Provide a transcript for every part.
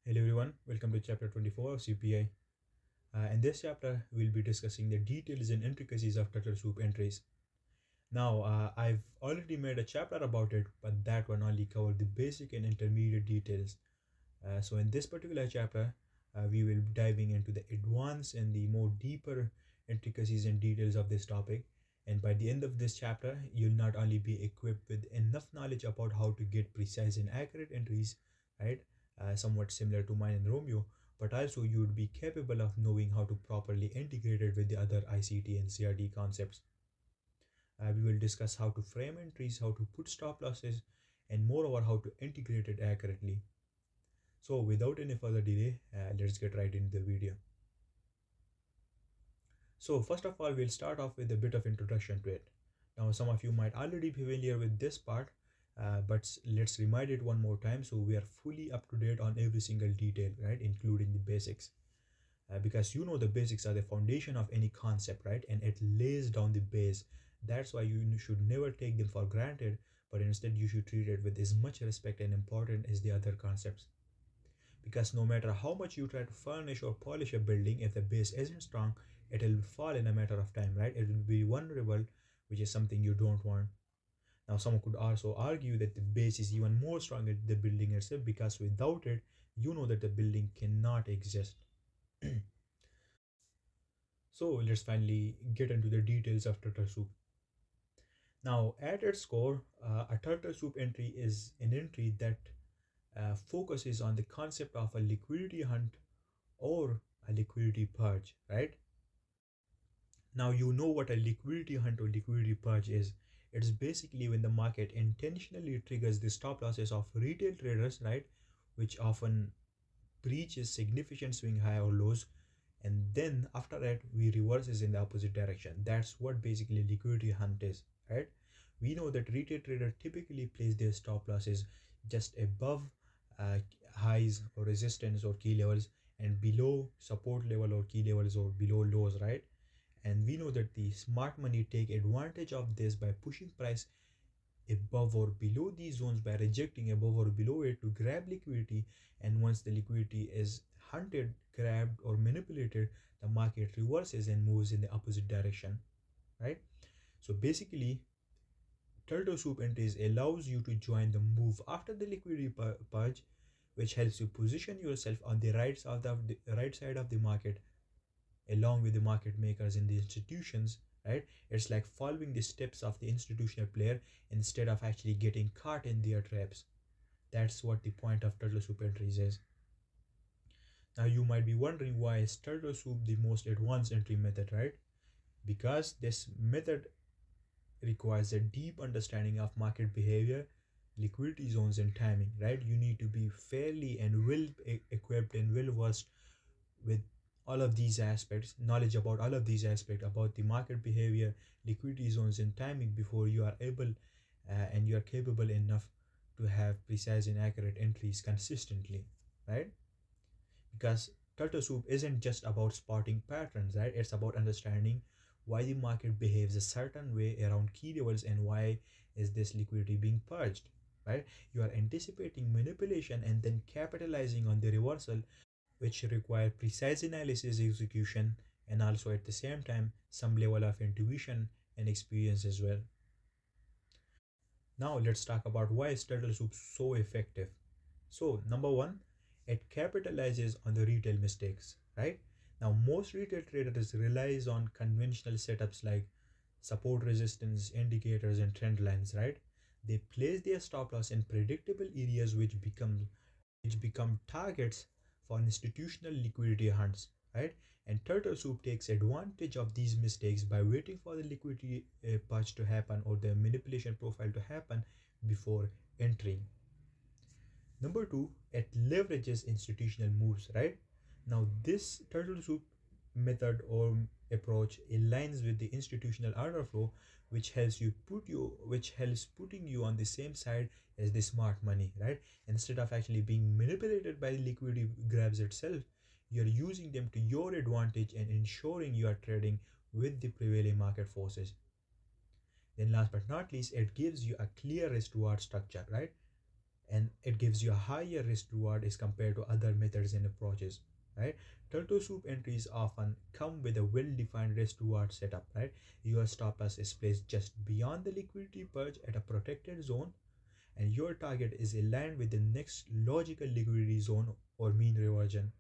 Hello everyone, welcome to chapter 24 of CPI. In this chapter, we'll be discussing the details and intricacies of turtle soup entries. Now, I've already made a chapter about it, but that one only covered the basic and intermediate details. So in this particular chapter, we will be diving into the advanced and the more deeper intricacies and details of this topic. And by the end of this chapter, you'll not only be equipped with enough knowledge about how to get precise and accurate entries, right, somewhat similar to mine and Romeo, but also you would be capable of knowing how to properly integrate it with the other ICT and CRD concepts. We will discuss how to frame entries, how to put stop losses, and moreover, how to integrate it accurately. So without any further delay, let's get right into the video. So first of all, we'll start off with a bit of introduction to it. Now, some of you might already be familiar with this part, but let's remind it one more time so we are fully up to date on every single detail, right, including the basics. Because you know the basics are the foundation of any concept, right, and it lays down the base. That's why you should never take them for granted, but instead you should treat it with as much respect and importance as the other concepts. Because no matter how much you try to furnish or polish a building, if the base isn't strong, it will fall in a matter of time, right? It will be vulnerable, which is something you don't want. Now, someone could also argue that the base is even more strong than the building itself, because without it, you know that the building cannot exist. So let's finally get into the details of turtle soup. Now, at its core, a turtle soup entry is an entry that focuses on the concept of a liquidity hunt or a liquidity purge, right? Now, you know what a liquidity hunt or liquidity purge is. It's basically when the market intentionally triggers the stop losses of retail traders, right? Which often breaches significant swing high or lows, and then after that we reverses in the opposite direction. That's what basically liquidity hunt is, right? We know that retail trader typically place their stop losses just above uh, highs or resistance or key levels, and below support level or key levels, or below lows, right? And we know that the smart money take advantage of this by pushing price above or below these zones, by rejecting above or below it to grab liquidity. And once the liquidity is hunted, grabbed, or manipulated, the market reverses and moves in the opposite direction, right? So basically, turtle soup entries allows you to join the move after the liquidity purge, which helps you position yourself on the right side of the market, along with the market makers in the institutions, right? It's like following the steps of the institutional player instead of actually getting caught in their traps. That's what the point of turtle soup entries is. Now you might be wondering, why is turtle soup the most advanced entry method, right? Because this method requires a deep understanding of market behavior, liquidity zones, and timing, right? You need to be fairly and well equipped and well versed with all of these aspects, knowledge about all of these aspects about the market behavior, liquidity zones, and timing before you are able and you are capable enough to have precise and accurate entries consistently, right? Because turtle soup isn't just about spotting patterns, right? It's about understanding why the market behaves a certain way around key levels, and why is this liquidity being purged, right? You are anticipating manipulation and then capitalizing on the reversal, which require precise analysis, execution, and also at the same time some level of intuition and experience as well. Now let's talk about why is turtle soup so effective. So number one, it capitalizes on the retail mistakes, right? Now most retail traders relies on conventional setups like support, resistance, indicators, and trend lines, right? They place their stop loss in predictable areas, which become targets for institutional liquidity hunts, right? And turtle soup takes advantage of these mistakes by waiting for the liquidity purge to happen or the manipulation profile to happen before entering. Number two, it leverages institutional moves, right? Now, this turtle soup method or approach aligns with the institutional order flow, which helps putting you on the same side as the smart money, right? Instead of actually being manipulated by the liquidity grabs itself, you're using them to your advantage and ensuring you are trading with the prevailing market forces. Then last but not least, it gives you a clear risk reward structure, right? and it gives you a higher risk reward as compared to other methods and approaches, right? Turtle soup entries often come with a well-defined risk reward setup, right? Your stop loss is placed just beyond the liquidity purge at a protected zone, and your target is aligned with the next logical liquidity zone or mean reversion.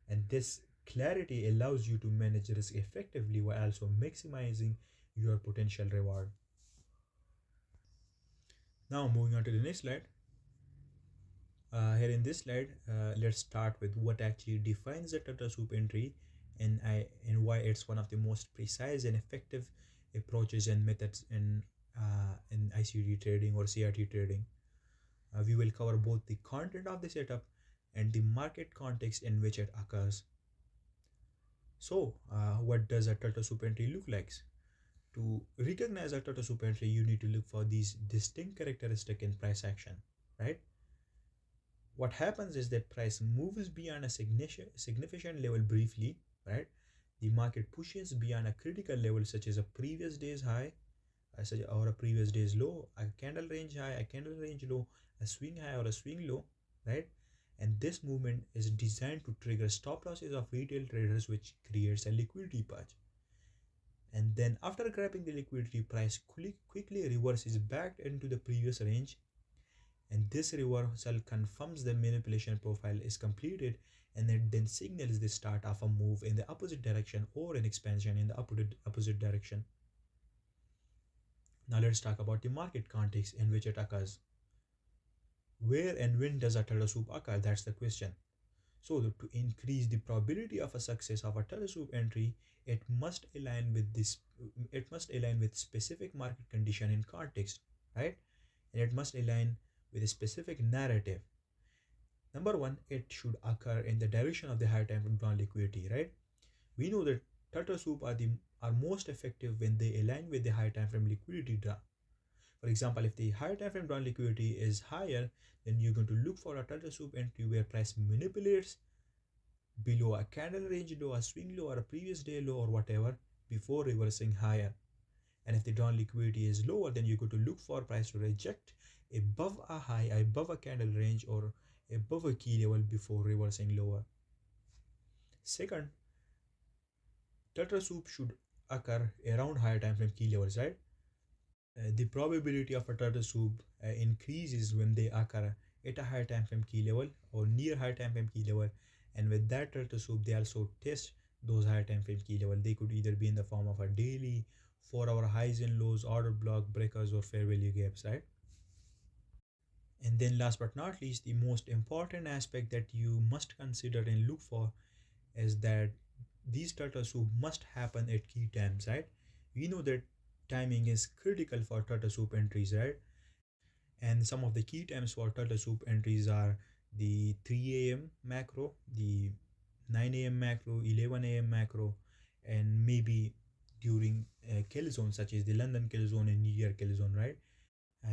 And this clarity allows you to manage risk effectively while also maximizing your potential reward. Now, moving on to the next slide. Here in this slide, let's start with what actually defines a turtle soup entry, and why it's one of the most precise and effective approaches and methods in ICD trading or CRT trading. We will cover both the content of the setup and the market context in which it occurs. So, what does a turtle soup entry look like? To recognize a turtle soup entry, you need to look for these distinct characteristics in price action, right? What happens is that price moves beyond a significant level briefly, right? The market pushes beyond a critical level such as a previous day's high, or a previous day's low, a candle range high, a candle range low, a swing high or a swing low, right? And this movement is designed to trigger stop losses of retail traders, which creates a liquidity purge. And then after grabbing the liquidity, price quickly reverses back into the previous range, and this reversal confirms the manipulation profile is completed, and it then signals the start of a move in the opposite direction or an expansion in the opposite direction. Now let's talk about the market context in which it occurs. Where and when does a turtle soup occur? That's the question. So to increase the probability of a success of a turtle soup entry, it must align with this. It must align with specific market condition and context, right? And it must align with a specific narrative. Number one, it should occur in the direction of the higher time frame drawn liquidity, right? We know that turtle soup are most effective when they align with the higher time frame liquidity draw. For example, if the higher time frame drawn liquidity is higher, then you're going to look for a turtle soup entry where price manipulates below a candle range low, a swing low, or a previous day low, or whatever, before reversing higher. And if the drawn liquidity is lower, then you go to look for price to reject above a high, above a candle range, or above a key level before reversing lower. Second, turtle soup should occur around higher time frame key levels, right? The probability of a turtle soup increases when they occur at a higher time frame key level or near higher time frame key level, and with that turtle soup they also test those higher time frame key level. They could either be in the form of a daily 4 hour highs and lows, order block breakers, or fair value gaps, right? And then last but not least, the most important aspect that you must consider and look for is that these turtle soup must happen at key times, right? We know that timing is critical for turtle soup entries, right? And some of the key times for turtle soup entries are the 3 a.m. macro, the 9 a.m. macro, 11 a.m. macro, and maybe during kill zones such as the London kill zone and New York kill zone, right?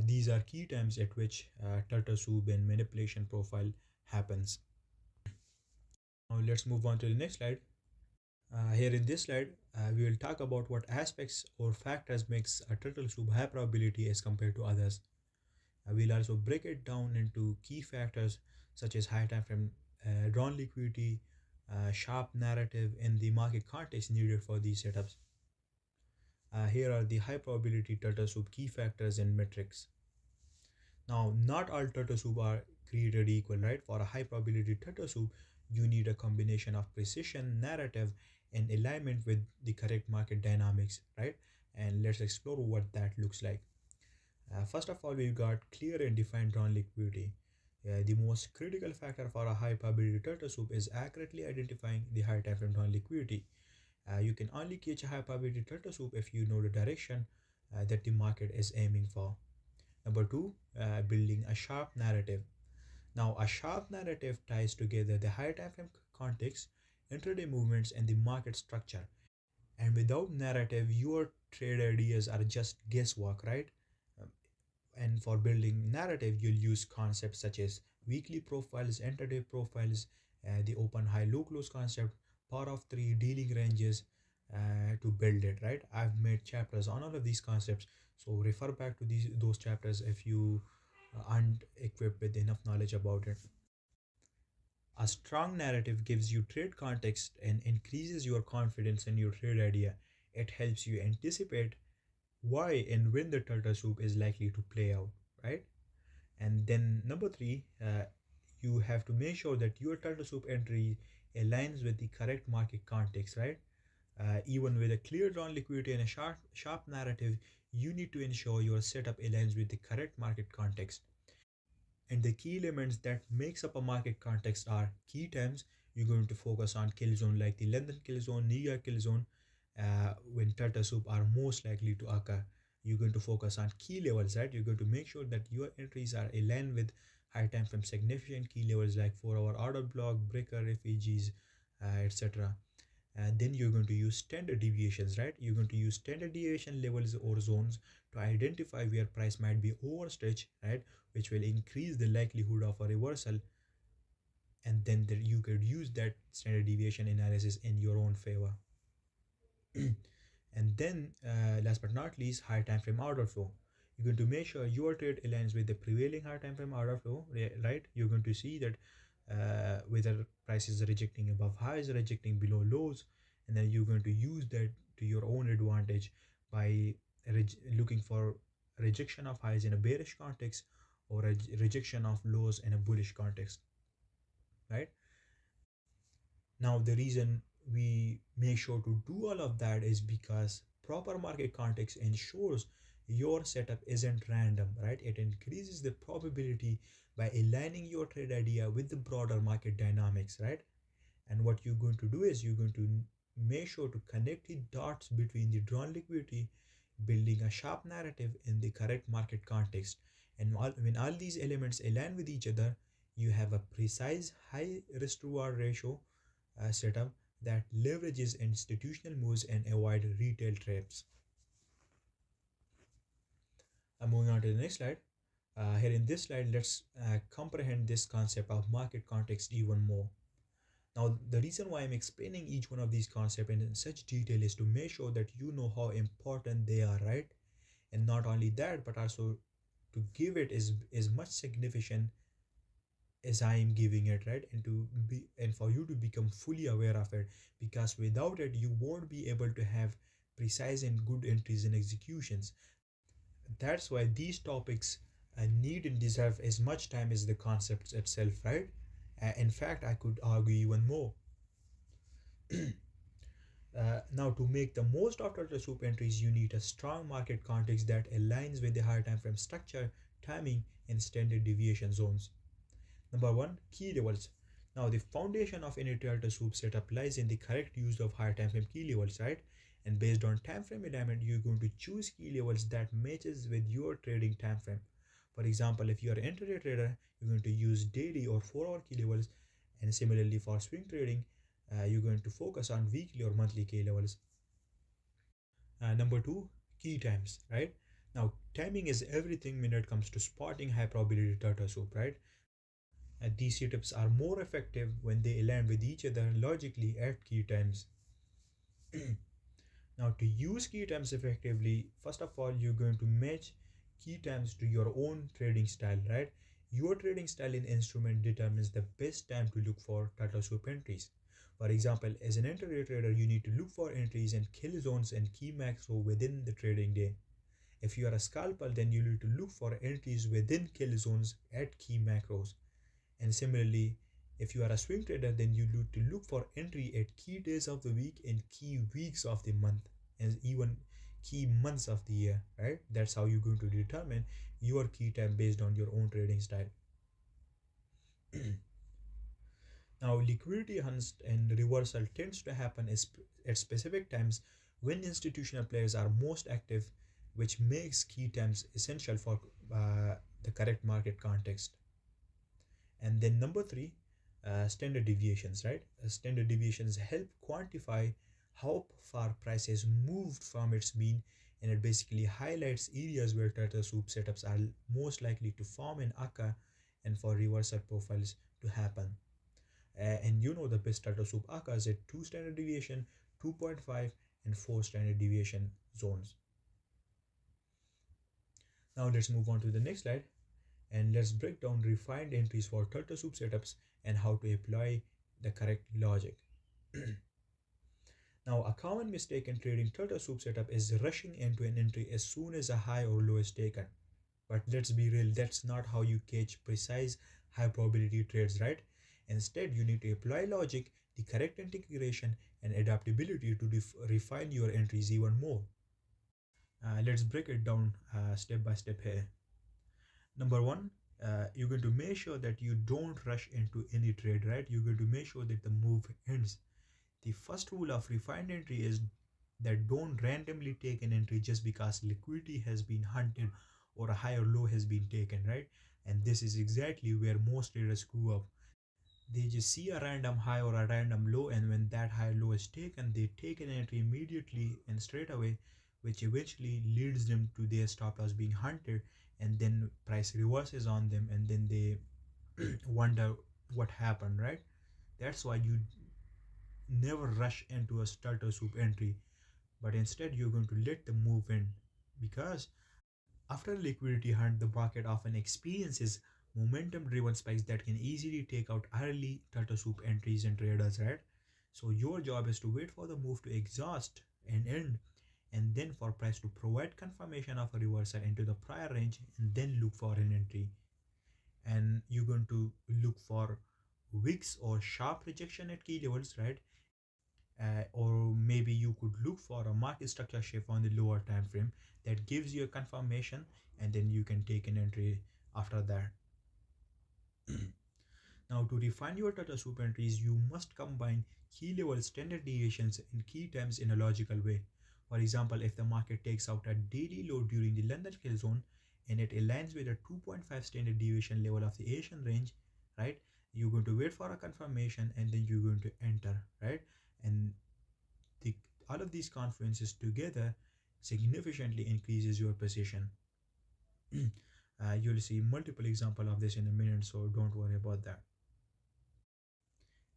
These are key times at which turtle soup and manipulation profile happens. Now let's move on to the next slide. Here in this slide, we will talk about what aspects or factors makes a turtle soup high probability as compared to others. We'll also break it down into key factors such as high time frame drawn liquidity, sharp narrative, and the market context needed for these setups. Here are the high probability turtle soup key factors and metrics. Now, not all turtle soup are created equal, right? For a high probability turtle soup, you need a combination of precision, narrative, and alignment with the correct market dynamics, right? And let's explore what that looks like. First of all, we've got clear and defined drawn liquidity. The most critical factor for a high probability turtle soup is accurately identifying the high time frame drawn liquidity. You can only catch a high probability turtle soup if you know the direction that the market is aiming for. Number two, building a sharp narrative. Now, a sharp narrative ties together the high time frame context, intraday movements, and the market structure. And without narrative, your trade ideas are just guesswork, right? Um, And for building narrative, you'll use concepts such as weekly profiles, intraday profiles, the open high low close concept, power of three, dealing ranges to build it, right? I've made chapters on all of these concepts. So refer back to those chapters if you aren't equipped with enough knowledge about it. A strong narrative gives you trade context and increases your confidence in your trade idea. It helps you anticipate why and when the turtle soup is likely to play out, right? And then number three, you have to make sure that your turtle soup entry aligns with the correct market context, right? Even with a clear drawn liquidity and a sharp narrative, you need to ensure your setup aligns with the correct market context. And the key elements that makes up a market context are key terms. You're going to focus on kill zone like the London kill zone, New York kill zone, when turtle soup are most likely to occur. You're going to focus on key levels, right? You're going to make sure that your entries are aligned with high time frame significant key levels like 4 hour order block, breaker, refugees, etc. And then you're going to use standard deviations, right? You're going to use standard deviation levels or zones to identify where price might be overstretched, right? Which will increase the likelihood of a reversal, and then you could use that standard deviation analysis in your own favor. And then last but not least, high time frame order flow. You're going to make sure your trade aligns with the prevailing high time frame order flow, right? You're going to see that whether price is rejecting above highs, rejecting below lows, and then you're going to use that to your own advantage by looking for rejection of highs in a bearish context or a rejection of lows in a bullish context, right? Now, the reason we make sure to do all of that is because proper market context ensures your setup isn't random, right? It increases the probability by aligning your trade idea with the broader market dynamics, right? And what you're going to do is you're going to make sure to connect the dots between the drawn liquidity, building a sharp narrative in the correct market context. And when all these elements align with each other, you have a precise high risk to reward ratio setup that leverages institutional moves and avoid retail traps. Moving on to the next slide. Here in this slide, let's comprehend this concept of market context even more. Now, the reason why I'm explaining each one of these concepts in such detail is to make sure that you know how important they are, right? And not only that, but also to give it as much significance as I am giving it, right? And for you to become fully aware of it, because without it, you won't be able to have precise and good entries and executions. That's why these topics need and deserve as much time as the concepts itself, right? In fact, I could argue even more. Now, to make the most of the soup entries, you need a strong market context that aligns with the higher time frame structure, timing, and standard deviation zones. Number one, key levels. Now, the foundation of any delta soup setup lies in the correct use of higher time frame key levels, right? And based on time frame alignment, you're going to choose key levels that matches with your trading time frame. For example, if you are an intraday trader, you're going to use daily or 4 hour key levels, and similarly for swing trading, you're going to focus on weekly or monthly key levels. Number two, key times, right? Now, timing is everything when it comes to spotting high probability data soup, right? These setups are more effective when they align with each other logically at key times. Now, to use key times effectively, first of all, you're going to match key times to your own trading style, right? Your trading style in instrument determines the best time to look for data soup entries. For example, as an intraday trader, you need to look for entries and kill zones and key macro within the trading day. If you are a scalper, then you need to look for entries within kill zones at key macros. And similarly, if you are a swing trader, then you need to look for entry at key days of the week and key weeks of the month and even key months of the year, right? That's how you're going to determine your key time based on your own trading style. Now, liquidity hunts and reversal tends to happen at specific times when institutional players are most active, which makes key times essential for the correct market context. And then number three, standard deviations, right? Standard deviations help quantify how far price has moved from its mean, and it basically highlights areas where turtle soup setups are most likely to form and occur and for reversal profiles to happen. And you know the best turtle soup occurs at 2 standard deviation, 2.5 and 4 standard deviation zones. Now let's move on to the next slide. And let's break down refined entries for turtle soup setups and how to apply the correct logic. Now, a common mistake in trading turtle soup setup is rushing into an entry as soon as a high or low is taken. But let's be real, that's not how you catch precise high probability trades, right? Instead, you need to apply logic, the correct integration, and adaptability to refine your entries even more. Let's break it down step by step here. Number one, you're going to make sure that you don't rush into any trade, right? You're going to make sure that the move ends. The first rule of refined entry is that don't randomly take an entry just because liquidity has been hunted or a high or low has been taken, right? And this is exactly where most traders screw up. They just see a random high or a random low, and when that high low is taken, they take an entry immediately and straight away, which eventually leads them to their stop loss being hunted, and then price reverses on them, and then they wonder what happened, right? That's why you never rush into a starter soup entry, but instead you're going to let the move in, because after a liquidity hunt, the market often experiences momentum driven spikes that can easily take out early turtle soup entries and traders, right? So your job is to wait for the move to exhaust and end, and then for price to provide confirmation of a reversal into the prior range, and then look for an entry. And you're going to look for wicks or sharp rejection at key levels, right? Or maybe you could look for a market structure shift on the lower time frame that gives you a confirmation, and then you can take an entry after that. Now, to refine your data soup entries, you must combine key level standard deviations and key times in a logical way. For example, if the market takes out a daily low during the London kill zone and it aligns with a 2.5 standard deviation level of the Asian range, right? You're going to wait for a confirmation, and then you're going to enter, right? And the, all of these confluences together significantly increases your precision. You'll see multiple example of this in a minute, so don't worry about that.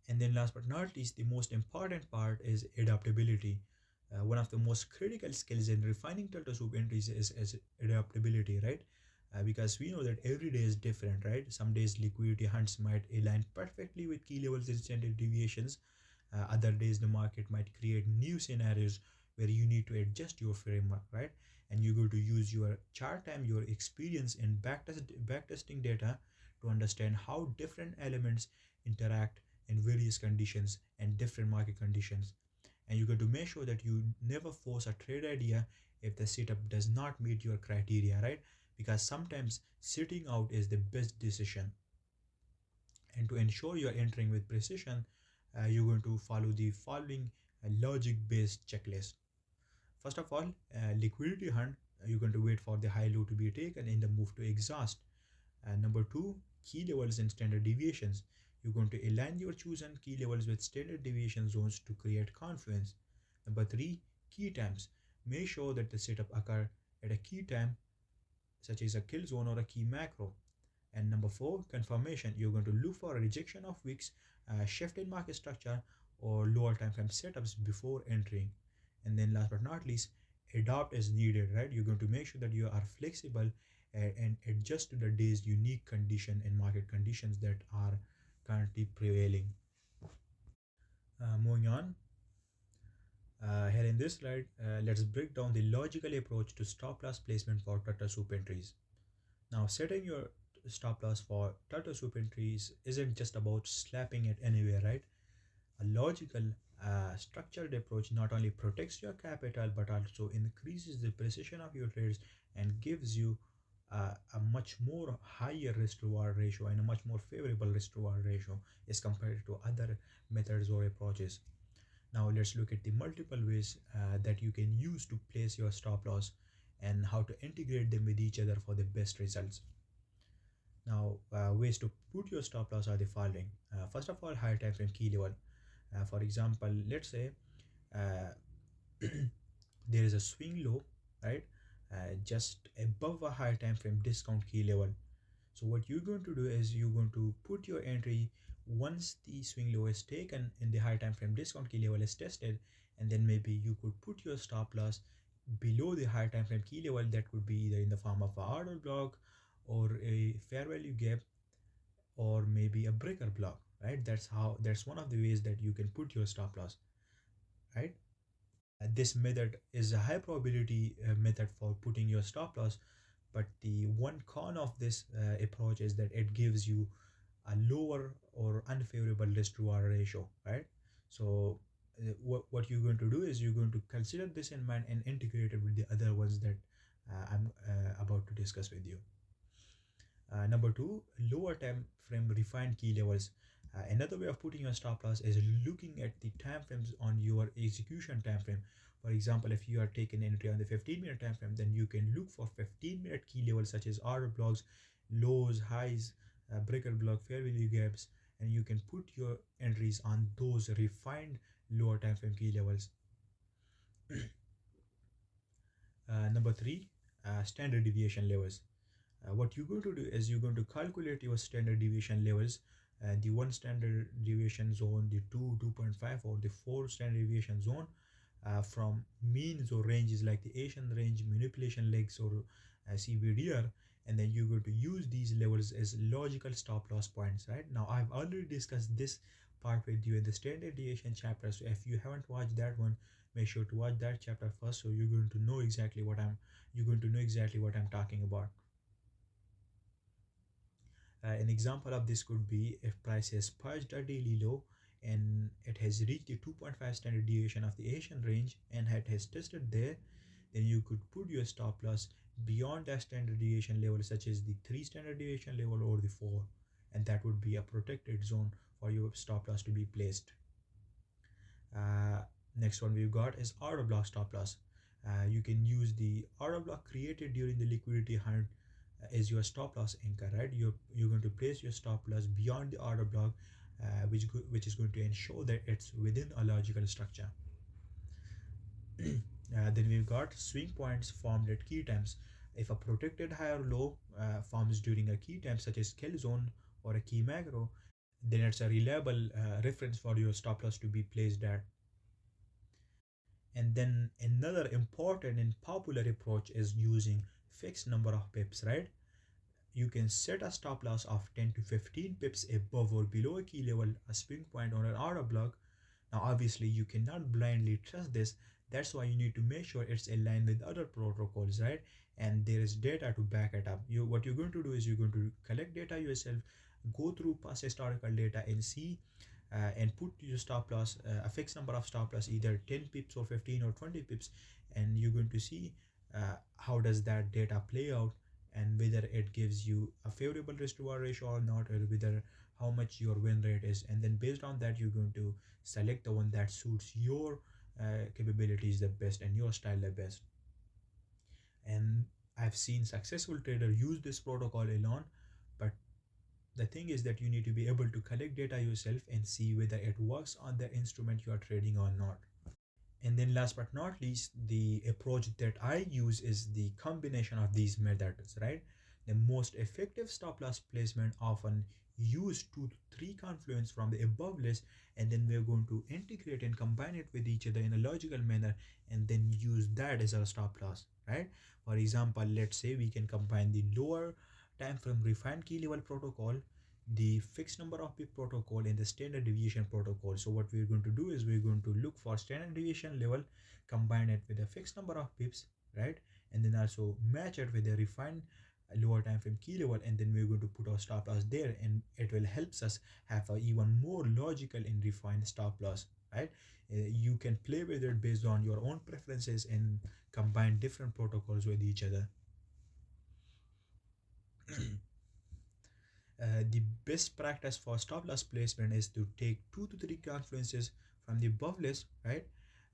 And then last but not least, the most important part is adaptability. One of the most critical skills in refining turtle soup entries is adaptability, right? Because we know that every day is different, right? Some days liquidity hunts might align perfectly with key levels and standard deviations. Other days the market might create new scenarios where you need to adjust your framework, right? And you're going to use your chart time, your experience in backtesting data to understand how different elements interact in various conditions and different market conditions. And you're going to make sure that you never force a trade idea if the setup does not meet your criteria, right? Because sometimes sitting out is the best decision. And to ensure you're entering with precision, you're going to follow the following logic based checklist. First of all, liquidity hunt, you're going to wait for the high low to be taken in the move to exhaust. Number two, key levels and standard deviations. You're going to align your chosen key levels with standard deviation zones to create confluence. Number three, key times. Make sure that the setup occur at a key time, such as a kill zone or a key macro. And number four, confirmation. You're going to look for a rejection of wicks, shift in market structure, or lower time frame setups before entering. And then last but not least, adopt as needed, right? You're going to make sure that you are flexible and adjust to the day's unique condition and market conditions that are currently prevailing. Moving on, here in this slide, let's break down the logical approach to stop loss placement for Tata soup entries. Now, setting your stop loss for turtle soup entries isn't just about slapping it anywhere, right? A logical, structured approach not only protects your capital but also increases the precision of your trades and gives you a much more higher risk reward ratio and a much more favorable risk reward ratio as compared to other methods or approaches. Now, let's look at the multiple ways that you can use to place your stop loss and how to integrate them with each other for the best results. Now, ways to put your stop loss are the following. First of all, higher time frame key level. For example, let's say uh, there is a swing low, right? Just above a higher time frame discount key level. So what you're going to do is you're going to put your entry once the swing low is taken in the high time frame discount key level is tested, and then maybe you could put your stop loss below the high time frame key level. That could be either in the form of a order block or a fair value gap, or maybe a breaker block, right? That's one of the ways that you can put your stop loss, right? This method is a high probability method for putting your stop loss, but the one con of this approach is that it gives you a lower or unfavorable risk reward ratio, right? So what you're going to do is you're going to consider this in mind and integrate it with the other ones that I'm about to discuss with you. Number two, lower time frame refined key levels. Another way of putting your stop loss is looking at the time frames on your execution time frame. For example, if you are taking entry on the 15-minute time frame, then you can look for 15-minute key levels such as order blocks, lows, highs, breaker block, fair value gaps, and you can put your entries on those refined lower time frame key levels. Number three, standard deviation levels. What you're going to do is you're going to calculate your standard deviation levels, the one standard deviation zone, the two, 2.5, or the four standard deviation zone, from means or ranges like the Asian range, manipulation legs, or CBDR, and then you're going to use these levels as logical stop loss points. Right now, I've already discussed this part with you in the standard deviation chapter. So if you haven't watched that one, make sure to watch that chapter first, so you're going to know exactly what I'm talking about. An example of this could be if price has purged a daily low and it has reached the 2.5 standard deviation of the Asian range and it has tested there, then you could put your stop loss beyond that standard deviation level, such as the 3 standard deviation level or the 4, and that would be a protected zone for your stop loss to be placed. Uh, Next one we've got is order block stop loss. You can use the order block created during the liquidity hunt as your stop loss anchor, right? You're going to place your stop loss beyond the order block, which is going to ensure that it's within a logical structure. Then we've got swing points formed at key times. If a protected high or low forms during a key time, such as kill zone or a key macro, then it's a reliable reference for your stop loss to be placed at. And then another important and popular approach is using fixed number of pips, right? You can set a stop loss of 10 to 15 pips above or below a key level, a swing point, or an order block. Now, obviously, you cannot blindly trust this. That's why you need to make sure it's aligned with other protocols, right? And there is data to back it up. What you're going to do is you're going to collect data yourself, go through past historical data, and see and put your stop loss, a fixed number of stop loss, either 10 pips or 15 or 20 pips, and you're going to see how does that data play out, and whether it gives you a favorable risk reward ratio or not, or whether how much your win rate is. And then based on that, you're going to select the one that suits your capabilities the best and your style the best. And I've seen successful traders use this protocol alone, but the thing is that you need to be able to collect data yourself and see whether it works on the instrument you are trading or not. And then last but not least, the approach that I use is the combination of these methods, right? The most effective stop loss placement often use 2 to 3 confluence from the above list, and then we're going to integrate and combine it with each other in a logical manner, and then use that as our stop loss, right? For example, let's say we can combine the lower time frame refined key level protocol, the fixed number of bit protocol, and the standard deviation protocol. So what we're going to do is we're going to look for standard deviation level, combine it with a fixed number of pips, right? And then also match it with a refined lower time frame key level, and then we're going to put our stop loss there, and it will helps us have a even more logical and refined stop loss, right? You can play with it based on your own preferences and combine different protocols with each other. The best practice for stop loss placement is to take 2 to 3 confluences from the above list, right,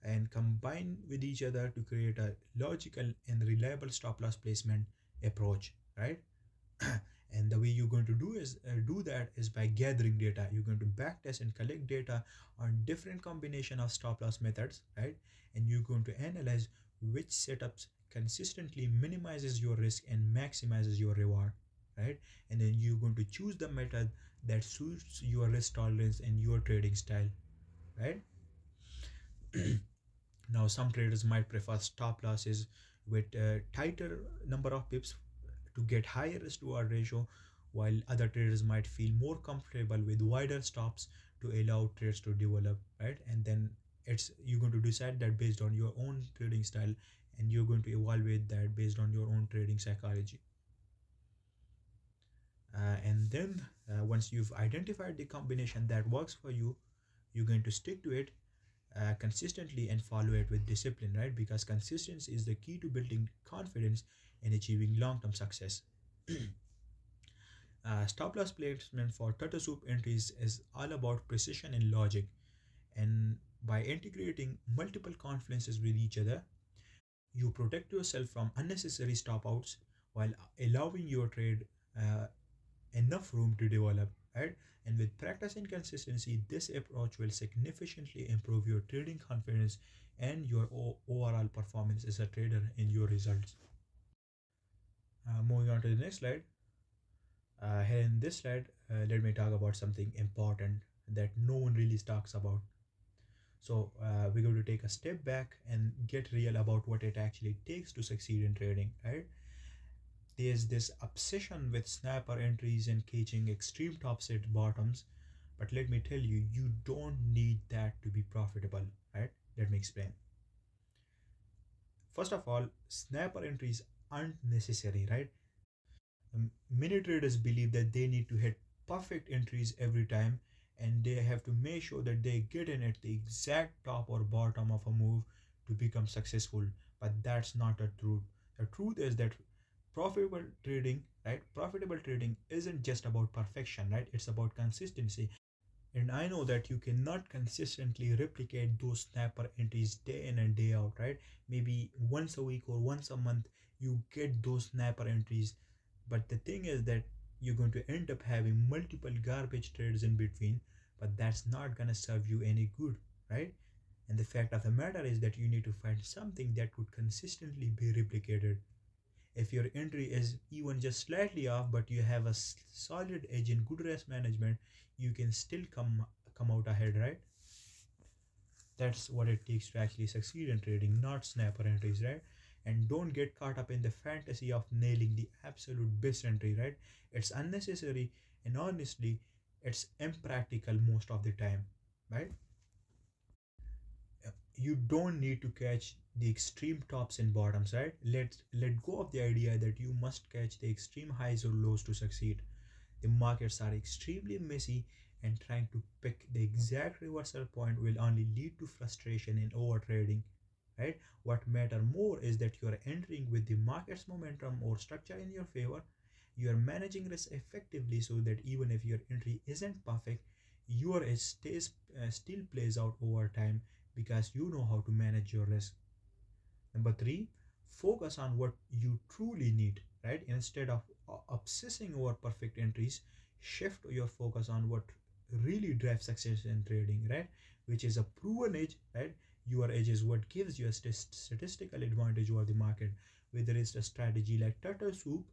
and combine with each other to create a logical and reliable stop loss placement approach, right? And the way you're going to do that is by gathering data. You're going to backtest and collect data on different combination of stop loss methods, right? And you're going to analyze which setups consistently minimizes your risk and maximizes your reward, right? And then you're going to choose the method that suits your risk tolerance and your trading style, right? Now some traders might prefer stop losses with a tighter number of pips to get higher risk to reward ratio, while other traders might feel more comfortable with wider stops to allow trades to develop, right? And then it's you're going to decide that based on your own trading style, and you're going to evaluate that based on your own trading psychology. And then once you've identified the combination that works for you, you're going to stick to it consistently and follow it with discipline, right? Because consistency is the key to building confidence and achieving long-term success. Stop loss placement for turtle soup entries is all about precision and logic, and by integrating multiple confluences with each other, you protect yourself from unnecessary stop outs while allowing your trade uh, enough room to develop, right? And with practice and consistency, this approach will significantly improve your trading confidence and your overall performance as a trader in your results. Moving on to the next slide. Here in this slide, let me talk about something important that no one really talks about. So we're going to take a step back and get real about what it actually takes to succeed in trading, right? There's this obsession with snapper entries and catching extreme tops at bottoms, but let me tell you, you don't need that to be profitable, right? Let me explain. First of all, snapper entries aren't necessary, right? Many traders believe that they need to hit perfect entries every time, and they have to make sure that they get in at the exact top or bottom of a move to become successful. But that's not the truth. The truth is that profitable trading isn't just about perfection, right? It's about consistency. And I know that you cannot consistently replicate those snapper entries day in and day out, right? Maybe once a week or once a month you get those snapper entries, but the thing is that you're going to end up having multiple garbage trades in between, but that's not going to serve you any good, right? And the fact of the matter is that you need to find something that could consistently be replicated. If your entry is even just slightly off, but you have a solid edge in good risk management, you can still come out ahead, right? That's what it takes to actually succeed in trading, not snapper entries, right? And don't get caught up in the fantasy of nailing the absolute best entry, right? It's unnecessary, and honestly, it's impractical most of the time, right? You don't need to catch the extreme tops and bottoms, right? Let go of the idea that you must catch the extreme highs or lows to succeed. The markets are extremely messy, and trying to pick the exact reversal point will only lead to frustration and overtrading, right? What matter more is that you are entering with the market's momentum or structure in your favor. You are managing risk effectively so that even if your entry isn't perfect, your edge still plays out over time because you know how to manage your risk. Number three, focus on what you truly need, right? Instead of obsessing over perfect entries, shift your focus on what really drives success in trading, right? Which is a proven edge, right? Your edge is what gives you a statistical advantage over the market, whether it's a strategy like turtle soup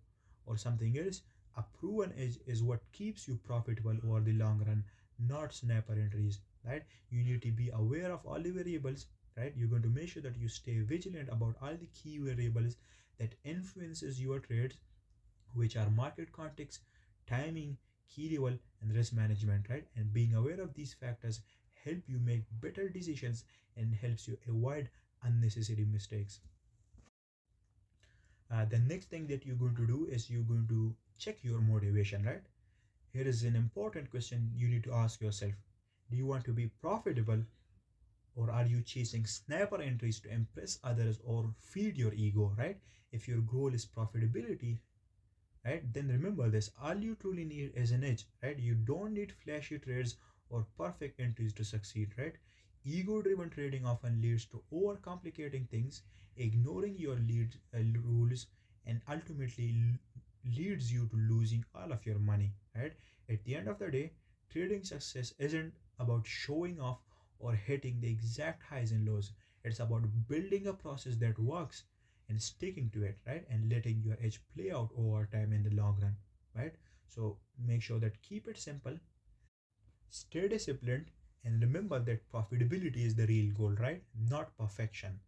or something else. A proven edge is what keeps you profitable over the long run, not snapper entries, right? You need to be aware of all the variables, right? You're going to make sure that you stay vigilant about all the key variables that influences your trades, which are market context, timing, key level, and risk management, right? And being aware of these factors help you make better decisions and helps you avoid unnecessary mistakes. The next thing that you're going to do is you're going to check your motivation, right? Here is an important question you need to ask yourself. Do you want to be profitable, or are you chasing snapper entries to impress others or feed your ego, right? If your goal is profitability, right, then remember this: all you truly need is an edge, right? You don't need flashy trades or perfect entries to succeed, right? Ego driven trading often leads to overcomplicating things, ignoring your rules, and ultimately leads you to losing all of your money, right? At the end of the day, trading success isn't about showing off or hitting the exact highs and lows. It's about building a process that works and sticking to it, right? And letting your edge play out over time in the long run, right? So make sure that keep it simple, stay disciplined, and remember that profitability is the real goal, right? Not perfection.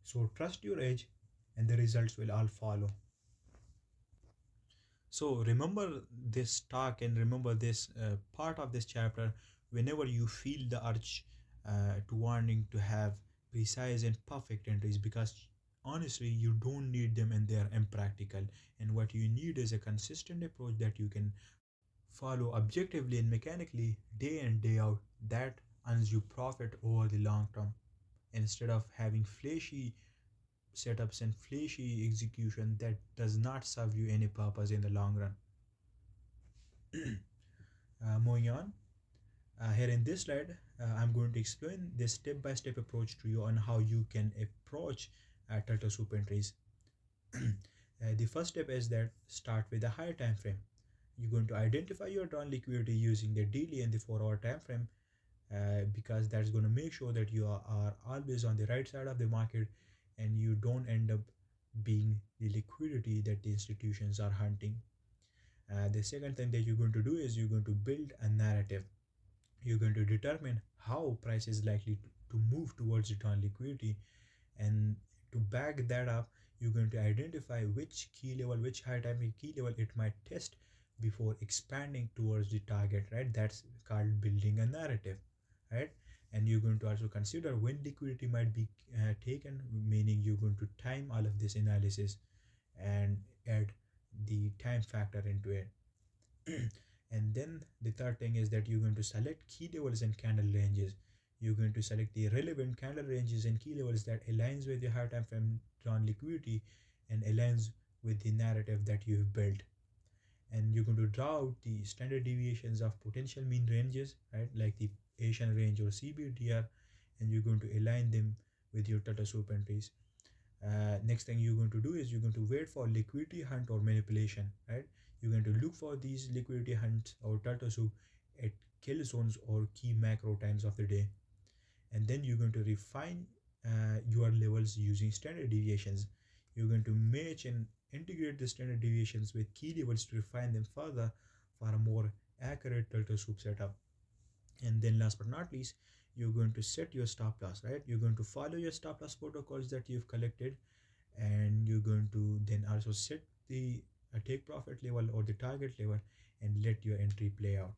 So trust your edge, and the results will all follow. So remember this talk and remember this part of this chapter whenever you feel the urge to wanting to have precise and perfect entries, because honestly you don't need them and they are impractical, and what you need is a consistent approach that you can follow objectively and mechanically day in day out, that earns you profit over the long term, instead of having flashy setups and flashy execution that does not serve you any purpose in the long run. Moving on, here in this slide, I'm going to explain this step-by-step approach to you on how you can approach turtle soup entries. The first step is that start with a higher time frame. You're going to identify your drawn liquidity using the daily and the 4-hour time frame, because that's going to make sure that you are always on the right side of the market and you don't end up being the liquidity that the institutions are hunting. The second thing that you're going to do is you're going to build a narrative. You're going to determine how price is likely to move towards return liquidity, and to back that up you're going to identify which key level, which high time key level it might test before expanding towards the target, right? That's called building a narrative, right? And you're going to also consider when liquidity might be taken, meaning you're going to time all of this analysis and add the time factor into it. And then the third thing is that you're going to select key levels and candle ranges. You're going to select the relevant candle ranges and key levels that aligns with your high time frame drawn liquidity and aligns with the narrative that you've built. And you're going to draw out the standard deviations of potential mean ranges, right, like the Asian range or CBDR, and you're going to align them with your Tata soup entries. Next thing you're going to do is you're going to wait for liquidity hunt or manipulation, right? You're going to look for these liquidity hunts or turtle soup at kill zones or key macro times of the day, and then you're going to refine your levels using standard deviations. You're going to match and integrate the standard deviations with key levels to refine them further for a more accurate turtle soup setup. And then last but not least, you're going to set your stop loss, right? You're going to follow your stop loss protocols that you've collected, and you're going to then also set the take profit level or the target level and let your entry play out.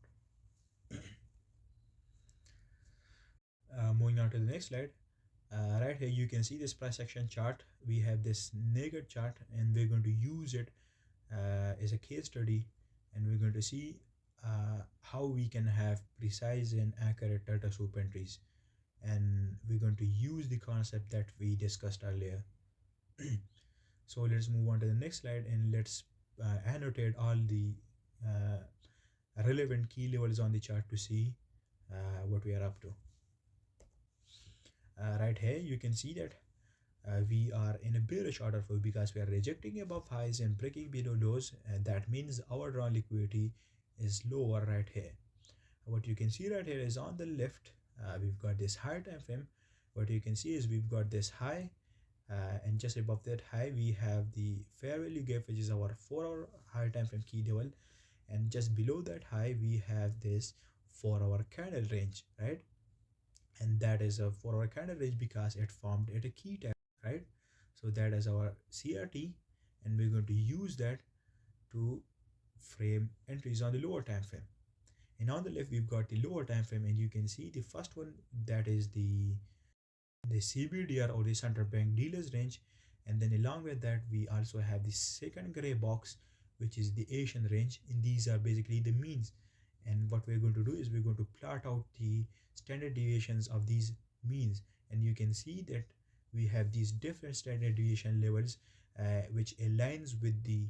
Moving on to the next slide, right here you can see this price action chart. We have this naked chart and we're going to use it as a case study, and we're going to see how we can have precise and accurate data soup entries, and we're going to use the concept that we discussed earlier. So let's move on to the next slide and let's annotate all the relevant key levels on the chart to see what we are up to. Right here you can see that we are in a bearish order flow because we are rejecting above highs and breaking below lows, and that means our drawn liquidity is lower right here. What you can see right here is on the left, we've got this higher time frame. What you can see is we've got this high, and just above that high we have the fair value gap, which is our 4-hour higher time frame key level, and just below that high we have this 4-hour candle range, right? And that is a 4-hour candle range because it formed at a key time, right? So that is our CRT, and we're going to use that to frame entries on the lower time frame. And on the left we've got the lower time frame, and you can see the first one, that is the CBDR or the central bank dealers range, and then along with that we also have the second gray box, which is the Asian range, and these are basically the means. And what we're going to do is we're going to plot out the standard deviations of these means, and you can see that we have these different standard deviation levels, which aligns with the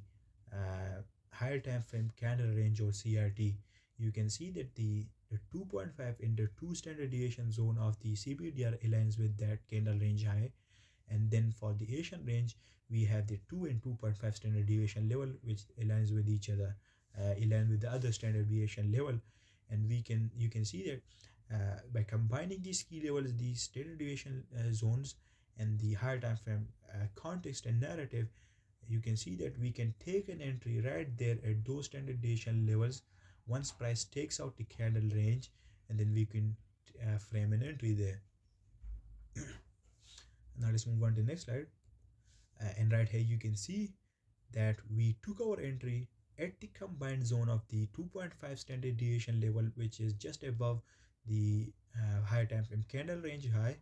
higher time frame candle range or CRT. You can see that the 2.5 in the 2 standard deviation zone of the CBDR aligns with that candle range high, and then for the Asian range we have the 2 and 2.5 standard deviation level which aligns with each other, align with the other standard deviation level. And you can see that by combining these key levels, these standard deviation zones, and the higher time frame context and narrative, you can see that we can take an entry right there at those standard deviation levels once price takes out the candle range, and then we can frame an entry there. Now let's move on to the next slide, and right here you can see that we took our entry at the combined zone of the 2.5 standard deviation level, which is just above the high time frame candle range high,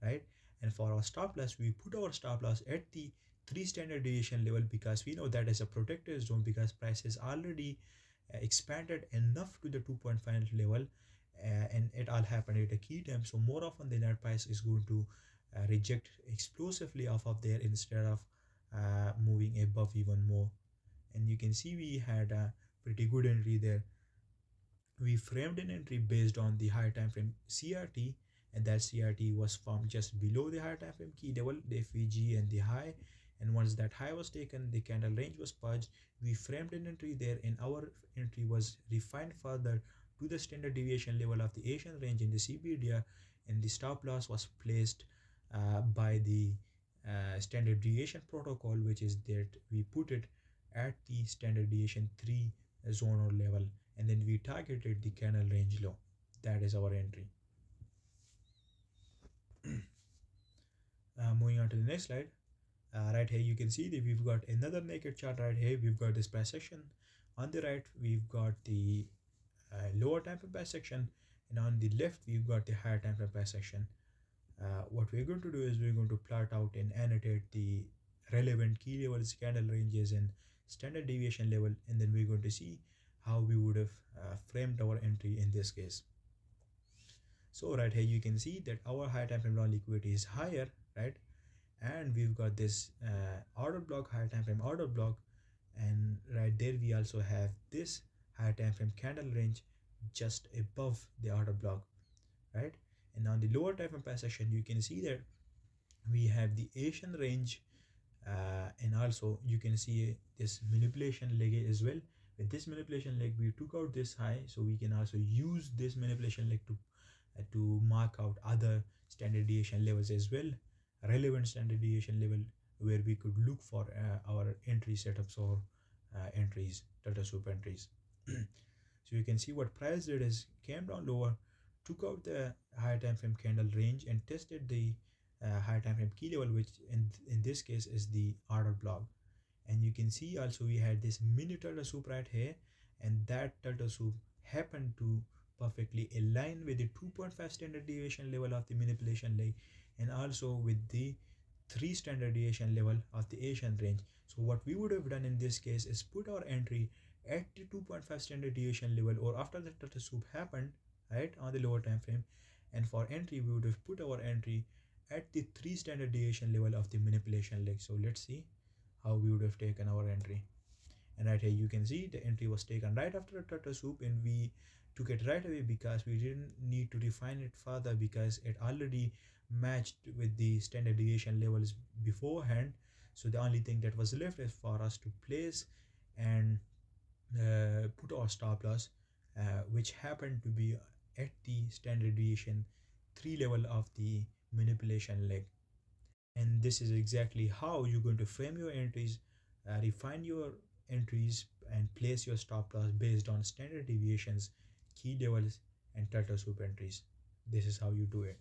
right? And for our stop loss, we put our stop loss at the 3 standard deviation level because we know that is a protected zone because price has already expanded enough to the 2.5 level, and it all happened at a key time. So more often than that, price is going to reject explosively off of there instead of moving above even more. And you can see we had a pretty good entry there. We framed an entry based on the higher time frame CRT, and that CRT was formed just below the higher time frame key level, the FVG and the high. And once that high was taken, the candle range was purged. We framed an entry there, and our entry was refined further to the standard deviation level of the Asian range in the CPDR, and the stop loss was placed by the standard deviation protocol, which is that we put it at the standard deviation 3 zone or level, and then we targeted the candle range low. That is our entry. Moving on to the next slide. Right here you can see that we've got another naked chart. Right here we've got this price section. On the right we've got the lower time frame price section, and on the left we've got the higher time frame price section. What we're going to do is we're going to plot out and annotate the relevant key levels, candle ranges, and standard deviation level, and then we're going to see how we would have framed our entry in this case. So right here you can see that our high time frame long liquidity is higher, right? And we've got this order block, high time frame order block, and right there we also have this high time frame candle range just above the order block, right? And on the lower time frame price section you can see that we have the Asian range, and also you can see this manipulation leg as well. With this manipulation leg we took out this high, so we can also use this manipulation leg to mark out other standard deviation levels as well, relevant standard deviation level where we could look for our entry setups or entries, data soup entries. So you can see what price did is came down lower, took out the high time frame candle range and tested the high time frame key level, which in this case is the order block. And you can see also we had this mini turtle soup right here, and that turtle soup happened to perfectly align with the 2.5 standard deviation level of the manipulation leg, and also with the 3 standard deviation level of the Asian range. So what we would have done in this case is put our entry at the 2.5 standard deviation level, or after the turtle soup happened, right, on the lower time frame. And for entry we would have put our entry at the 3 standard deviation level of the manipulation leg. So let's see how we would have taken our entry. And right here you can see the entry was taken right after the turtle soup, and we took it right away because we didn't need to refine it further because it already matched with the standard deviation levels beforehand. So the only thing that was left is for us to place and put our stop loss, which happened to be at the standard deviation 3 level of the manipulation leg. And this is exactly how you're going to frame your entries, refine your entries, and place your stop loss based on standard deviations, key levels, and turtle soup entries. This is how you do it.